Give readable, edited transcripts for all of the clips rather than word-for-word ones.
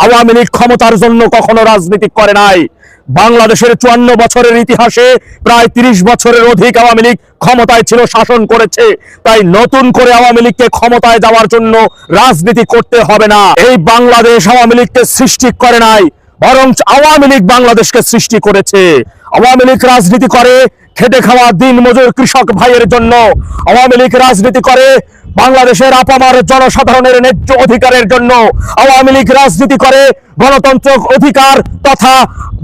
আওয়ামী লীগ ক্ষমতার জন্য কখনো রাজনীতি করে নাই। বাংলাদেশের 54 বছরের ইতিহাসে প্রায় 30 বছরের অধিক আওয়ামী লীগ ক্ষমতায় ছিল, শাসন করেছে। তাই নতুন করে আওয়ামী লীগকে ক্ষমতায় যাওয়ার জন্য রাজনীতি করতে হবে না। এই বাংলাদেশ আওয়ামী লীগকে সৃষ্টি করে নাই, বরং আওয়ামী লীগ বাংলাদেশকে সৃষ্টি করেছে। আওয়ামী লীগ রাজনীতি করে খেটে খাওয়া দিন মজুর কৃষক ভাইয়ের জন্য। আওয়ামী লীগ রাজনীতি করে বাংলাদেশের আপামার জনসাধারণের ন্যায্য অধিকারের জন্য। আওয়ামী লীগ রাজনীতি করে গণতন্ত্র অধিকার তথা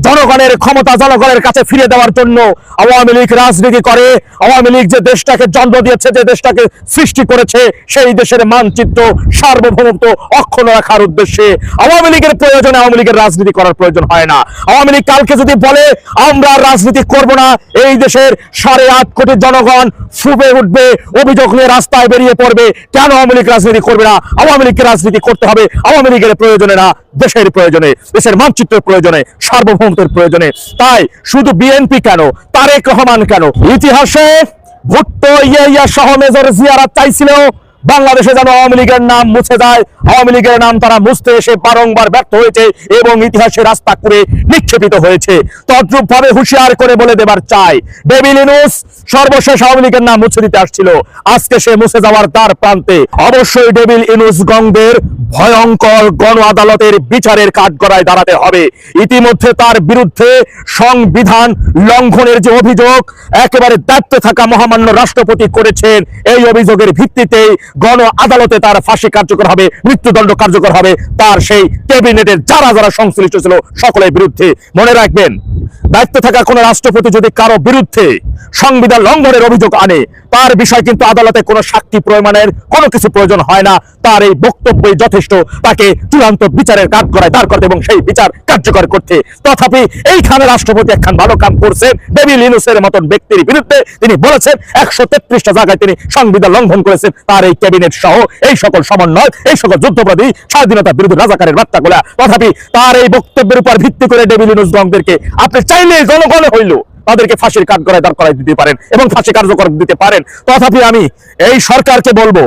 জনগণের ক্ষমতা জনগণের কাছে ফিরিয়ে দেওয়ার জন্য। আওয়ামী লীগ রাজনীতি করে আওয়ামী লীগ যে দেশটাকে জন্ম দিয়েছে, যে দেশটাকে সৃষ্টি করেছে, সেই দেশের মানচিত্র সার্বভৌমত্ব অক্ষুণ্ণ রাখার উদ্দেশ্যে। আওয়ামী লীগের প্রয়োজনে আওয়ামী লীগের রাজনীতি করার প্রয়োজন হয় না। আওয়ামী লীগ কালকে যদি বলে আমরা রাজনীতি করব না, এই দেশের 8.5 কোটি জনগণ ফুঁপে উঠবে, অভিযোগ নিয়ে রাস্তায় বেরিয়ে পড়বে। কেন আওয়ামী লীগ রাজনীতি করবে না? আওয়ামী লীগকে রাজনীতি করতে হবে আওয়ামী লীগের প্রয়োজনে না, দেশের প্রয়োজনে, দেশের মানচিত্রের প্রয়োজনে, সার্বভৌমত্বের প্রয়োজনে। তাই শুধু বিএনপি কেন, তারেক রহমান কেন, ইতিহাসে ভুট্টো ইয়া সহ মেজর জিয়ারা চাইছিল বাংলাদেশে যেন আওয়ামী লীগের নাম মুছে যায়। আওয়ামী লীগের নাম তারা মুছতে এসে বারংবার ব্যর্থ হয়েছে এবং ইতিহাসে রাস্তা করে নিক্ষেপিত হয়েছে। তদ্রূপ ভাবে হুঁশিয়ার করে বলে দেবার চাই, ডেভিল ইউনূস সর্বশেষ আওয়ামী লীগের নাম মুছে দিতে আসছিল, আজকে সে মুছে যাওয়ার দ্বার প্রান্তে। অবশ্যই ডেভিল ইউনূস গংদের ভয়ঙ্কর গণ আদালতের বিচারের কাঠগড়ায় দাঁড়াতে হবে। ইতিমধ্যে তার বিরুদ্ধে সংবিধান লঙ্ঘনের যে অভিযোগ একেবারে দায়িত্বে থাকা মহামান্য রাষ্ট্রপতি করেছেন, এই অভিযোগের ভিত্তিতেই গণ আদালতে তার ফাঁসি কার্যকর হবে, মৃত্যুদণ্ড কার্যকর হবে তার সেই ক্যাবিনেটের যারা যারা সংশ্লিষ্ট ছিল সকলের বিরুদ্ধে। মনে রাখবেন, দায়িত্বে থাকা কোন রাষ্ট্রপতি যদি কারো বিরুদ্ধে সংবিধান লঙ্ঘনের অভিযোগ আনে, তার বিষয় কিন্তু আদালতে কোনো সাক্ষী প্রমাণের কোনো কিছু প্রয়োজন হয় না। তার এই বক্তব্যই যথেষ্ট তাকে চূড়ান্ত বিচারের কাঠগড়ায় দাঁড় করতে এবং সেই বিচার কার্যকর করতে। তথাপি এইখানে রাষ্ট্রপতি একখান ভালো কাম করছেন। ডেভিল ইউনূসের মতন ব্যক্তির বিরুদ্ধে তিনি বলেছেন 133টা জায়গায় তিনি সংবিধান লঙ্ঘন করেছেন, তার এই ক্যাবিনেট সহ এই সকল সমন্বয়, এই সকল যুদ্ধপরাধী, স্বাধীনতা বিরোধী রাজাকারের বার্তাগুলা। তথাপি তার এই বক্তব্যের উপর ভিত্তি করে ডেভিল ইউনূস গংদেরকে আপনি চাইলে জনগণে হইল তাদেরকে ফাঁসির কাঠগড়ায় দাঁড় করাই দিতে পারেন এবং ফাঁসি কার্যকর দিতে পারেন। তথাপি আমি এই সরকারকে বলবো,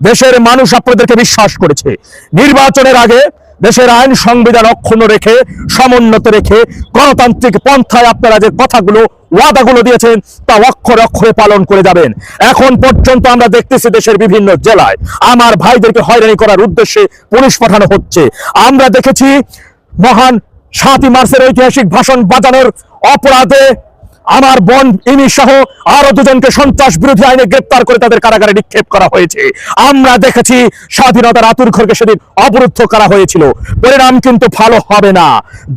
দেশের মানুষ আপনাদেরকে বিশ্বাস করেছে। নির্বাচনের আগে দেশের আইন সংবিধান অক্ষুণ্ণ রেখে, সমুন্নত রেখে, গণতান্ত্রিক পন্থায় আপনারা যে কথাগুলো ওয়াদাগুলো দিয়েছেন তা অক্ষরে অক্ষরে পালন করে যাবেন। এখন পর্যন্ত আমরা দেখতেছি দেশের বিভিন্ন জেলায় আমার ভাইদেরকে হয়রানি করার উদ্দেশ্যে পুলিশ পাঠানো হচ্ছে। আমরা দেখেছি মহান 7ই মার্চের ঐতিহাসিক ভাষণ বাজানোর অপরাধে আমার বোন ইনি সহ আরো 2 জনকে সন্ত্রাস বিরোধী আইনে গ্রেপ্তার করে তাদের কারাগারে নিক্ষেপ করা হয়েছে। আমরা দেখেছি স্বাধীনতার আতুর ঘরকে সেদিন অবরুদ্ধ করা হয়েছিল। পরিণাম কিন্তু ভালো হবে না।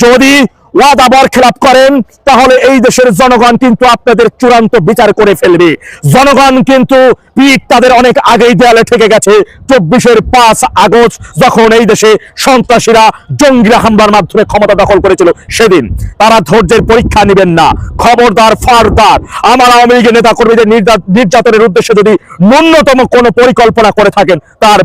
যদি ওয়াদা বরখেলাপ করেন তাহলে এই দেশের জনগণ কিন্তু আপনাদের চূড়ান্ত বিচার করে ফেলবে। জনগণ কিন্তু পিঠ তাদের অনেক আগেই দেয়ালে ঠেকে গেছে। 24-এর 5 আগস্ট যখন এই দেশে সন্ত্রাসীরা জঙ্গিরা হামলার মাধ্যমে ক্ষমতা দখল করেছিল, সেদিন তারা ধৈর্যের পরীক্ষা নেবেন না। খবরদার, ফারদার আমার আওয়ামী লীগের নেতা কর্মীদের নির্যাতনের উদ্দেশ্যে যদি ন্যূনতম কোনো পরিকল্পনা করে থাকেন তার